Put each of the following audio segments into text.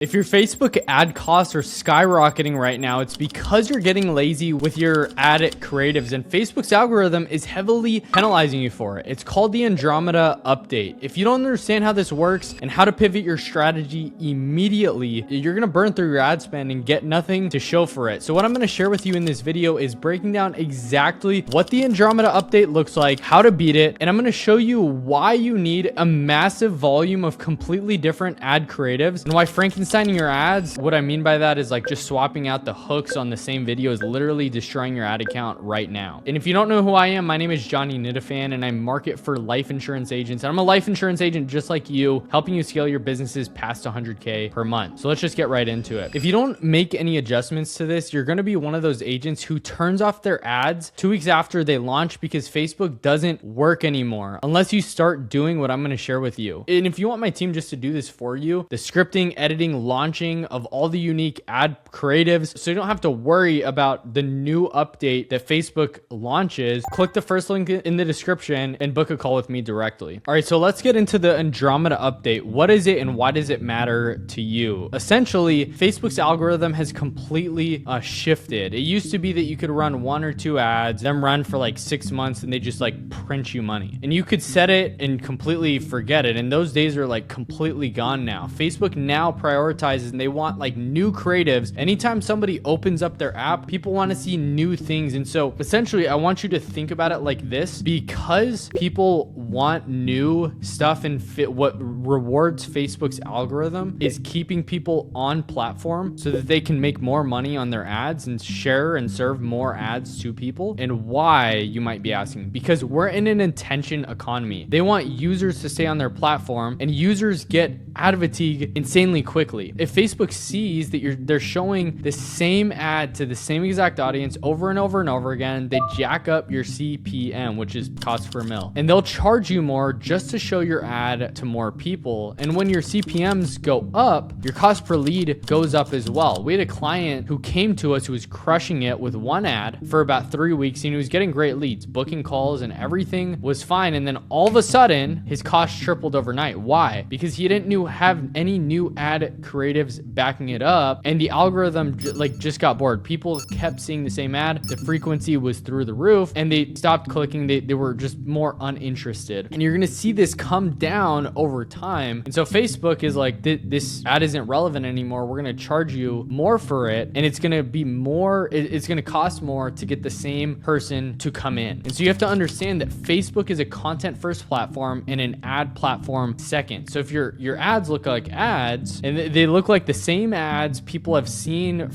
If your Facebook ad costs are skyrocketing right now, it's because you're getting lazy with your ad creatives, and Facebook's algorithm is heavily penalizing you for it. It's called the Andromeda update. If you don't understand how this works and how to pivot your strategy immediately, you're gonna burn through your ad spend and get nothing to show for it. So what I'm gonna share with you in this video is breaking down exactly what the Andromeda update looks like, how to beat it, and I'm gonna show you why you need a massive volume of completely different ad creatives and why Frankensteining your ads, what I mean by that is like just swapping out the hooks on the same video is literally destroying your ad account right now. And if you don't know who I am, my name is Johnny Nitafan and I market for life insurance agents. And I'm a life insurance agent just like you, helping you scale your businesses past 100K per month. So let's just get right into it. If you don't make any adjustments to this, you're going to be one of those agents who turns off their ads 2 weeks after they launch because Facebook doesn't work anymore unless you start doing what I'm going to share with you. And if you want my team just to do this for you, the scripting, editing, launching of all the unique ad creatives, so you don't have to worry about the new update that Facebook launches, click the first link in the description and book a call with me directly. All right, so let's get into the Andromeda update. What is it and why does it matter to you? Essentially, Facebook's algorithm has completely shifted. It used to be that you could run 1 or 2 ads, them run for like 6 months and they just like print you money. And you could set it and completely forget it. And those days are like completely gone now. Facebook now prioritizes and they want like new creatives. Anytime somebody opens up their app, people want to see new things. And so essentially, I want you to think about it like this: because people want new stuff and what rewards Facebook's algorithm is keeping people on platform so that they can make more money on their ads and share and serve more ads to people. And why, you might be asking, because we're in an attention economy. They want users to stay on their platform and users get ad fatigue insanely quickly. If Facebook sees that they're showing the same ad to the same exact audience over and over and over again, they jack up your CPM, which is cost per mil, and they'll charge you more just to show your ad to more people. And when your CPMs go up, your cost per lead goes up as well. We had a client who came to us who was crushing it with 1 ad for about 3 weeks and he was getting great leads, booking calls, and everything was fine. And then all of a sudden his cost tripled overnight. Why? Because he didn't have any new ad creatives backing it up, and the algorithm just got bored. People kept seeing the same ad, the frequency was through the roof, and they stopped clicking. They were just more uninterested. And you're gonna see this come down over time. And so Facebook is like, this ad isn't relevant anymore, we're gonna charge you more for it, and it's gonna be more, it's gonna cost more to get the same person to come in. And so you have to understand that Facebook is a content first platform and an ad platform second. So if your ads look like ads and they look like the same ads people have seen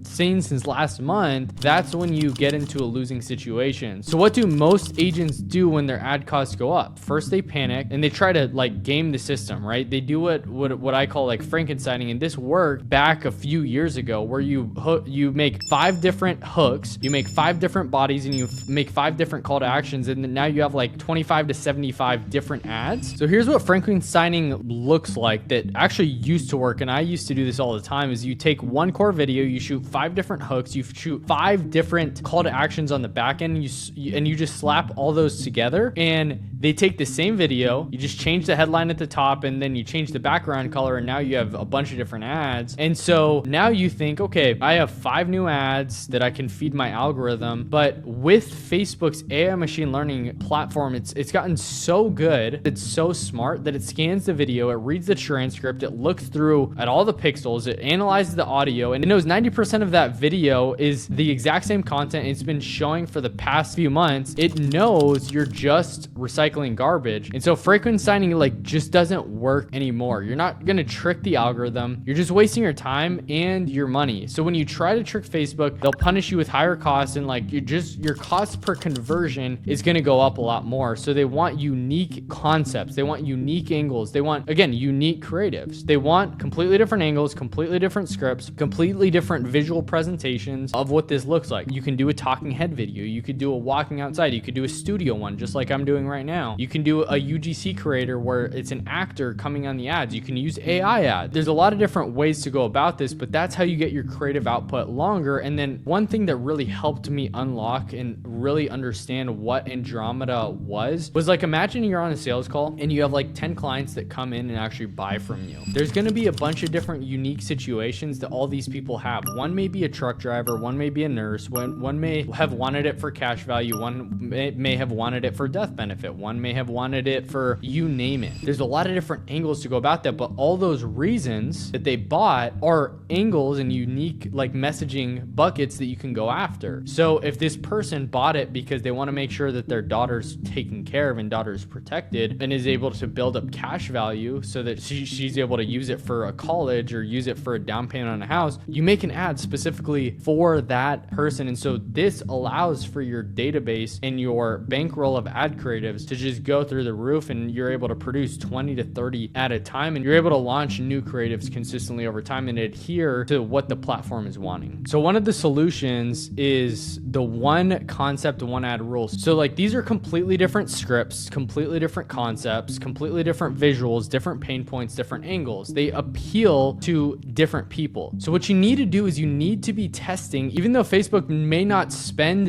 since last month, that's when you get into a losing situation. So what do most agents do when their ad costs go up? First, they panic and they try to like game the system, right? They do what I call like Frankensteining, and this worked back a few years ago, where you make 5 different hooks, you make 5 different bodies, and you make 5 different call to actions, and then now you have like 25 to 75 different ads. So here's what Frankensteining looks like that actually used to work, and I used to do this all the time. Is you take 1 core video, you shoot 5 different hooks, you shoot 5 different call to actions on the back end, and you just slap all those together, and they take the same video, you just change the headline at the top, and then you change the background color, and now you have a bunch of different ads. And so now you think, okay, I have 5 new ads that I can feed my algorithm. But with Facebook's AI machine learning platform, it's gotten so good, it's so smart that it scans the video, it reads the transcript, it looks through at all the pixels, it analyzes the audio, and it knows 90% of that video is the exact same content it's been showing for the past few months. It knows you're just recycling garbage. And so Frankensteining like just doesn't work anymore. You're not gonna trick the algorithm, you're just wasting your time and your money. So when you try to trick Facebook, they'll punish you with higher costs, and like your cost per conversion is gonna go up a lot more. So they want unique concepts, they want unique angles, they want, again, unique creatives. They want completely different angles, completely different scripts, completely different visual presentations of what this looks like. You can do a talking head video, you could do a walking outside, you could do a studio one just like I'm doing right now. now. You can do a UGC creator where it's an actor coming on the ads. You can use AI ads. There's a lot of different ways to go about this, but that's how you get your creative output longer. And then one thing that really helped me unlock and really understand what Andromeda was like, imagine you're on a sales call and you have like 10 clients that come in and actually buy from you. There's going to be a bunch of different unique situations that all these people have. One may be a truck driver, one may be a nurse, one may have wanted it for cash value, one may have wanted it for death benefit, one may have wanted it for you name it. There's a lot of different angles to go about that, but all those reasons that they bought are angles and unique like messaging buckets that you can go after. So if this person bought it because they want to make sure that their daughter's taken care of and daughter's protected and is able to build up cash value so that she's able to use it for a college or use it for a down payment on a house, you make an ad specifically for that person. And so this allows for your database and your bankroll of ad creatives to just go through the roof, and you're able to produce 20 to 30 at a time, and you're able to launch new creatives consistently over time and adhere to what the platform is wanting. So one of the solutions is the one concept, one ad rules. So like these are completely different scripts, completely different concepts, completely different visuals, different pain points, different angles. They appeal to different people. So what you need to do is you need to be testing, even though Facebook may not spend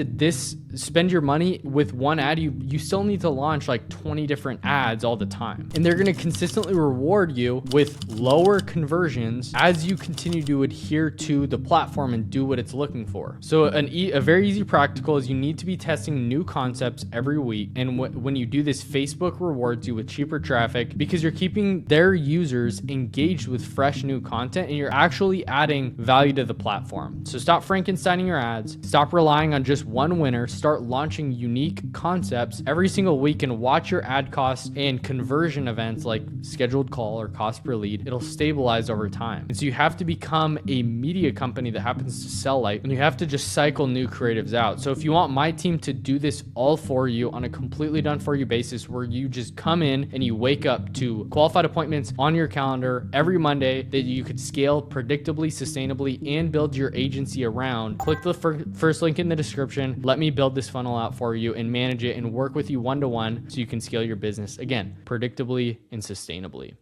your money with one ad, you still need to launch like 20 different ads all the time. And they're going to consistently reward you with lower conversions as you continue to adhere to the platform and do what it's looking for. So a very easy practical is you need to be testing new concepts every week. And when you do this, Facebook rewards you with cheaper traffic because you're keeping their users engaged with fresh new content and you're actually adding value to the platform. So stop Frankensteining your ads, stop relying on just one winner, start launching unique concepts every single week, and watch your ad costs and conversion events like scheduled call or cost per lead. It'll stabilize over time. And so you have to become a media company that happens to sell light, and you have to just cycle new creatives out. So if you want my team to do this all for you on a completely done for you basis, where you just come in and you wake up to qualified appointments on your calendar every Monday that you could scale predictably, sustainably, and build your agency around, click the first link in the description. Let me build this funnel out for you and manage it and work with you one-to-one so you can scale your business, again, predictably and sustainably.